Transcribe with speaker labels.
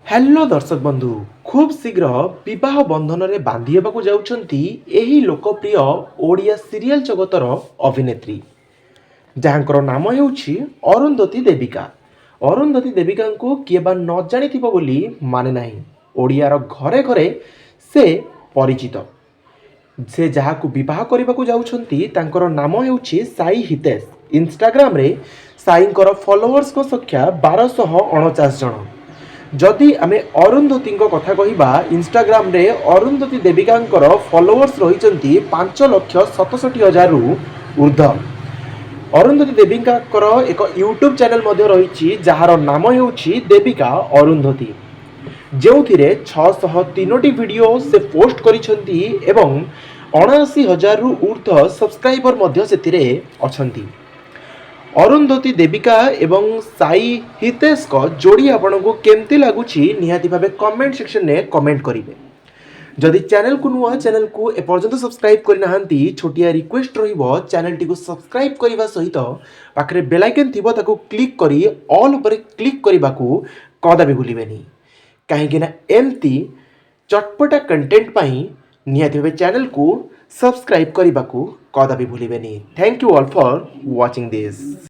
Speaker 1: Hello दर्शक बंधु खूब शीघ्र विवाह बंधन में बांधि हेबाकु जाउछंती एही लोकप्रिय ओडिया सीरियल जगतर अभिनेत्री जहाँकर नाम हेउछि अरुंधती देविका। अरुंधती देविका को किए बा न जानिथिबो बोली माने नाही। ओडियार घरे घरे से परिचित। से जहाकु विवाह करबाकु जाउछंती तांकर नाम हेउछि साई हितेश। इंस्टाग्राम रे साईंकर फॉलोअर्स को संख्या 1249 जन। जदि आमे अरुंधती कथा कहिबा इंस्टाग्राम रे अरुंधती देविकांकर फॉलोअर्स रहिचंती 5,67,000 रु ऊर्ध्व। अरुंधती देविकांकर एक यूट्यूब चैनल मध्य रहिछि जहार नाम हेउछि देविका अरुंधती, जेउथिरे 603टी वीडियो से पोस्ट करिसंती एवं 79,000 रु ऊर्ध्व सब्सक्राइबर मध्य सेतिरे अछंती। अरुंधती देविका एवं साई हितेश को जोड़ी आपण को केमती लगुची निहाती भाबे कमेंट सेक्शन ने कमेंट करिवे। जदि चैनल को नुआ चैनल को एपर्यंत सब्सक्राइब करि नाहंती छोटिया रिक्वेस्ट रहिबो चैनल टी को सब्सक्राइब करिवा सहित पाखरे बेल आइकन थिबो ताको क्लिक करी ऑल ऊपर क्लिक करिबाकू कदाबी भूलिबेनी, काहेकि ना एमती चटपटा कंटेंट पाई निहाती भाबे चैनल को सब्सक्राइब करिबाकू कदाबी भूलिबेनी। Thank you all for watching this.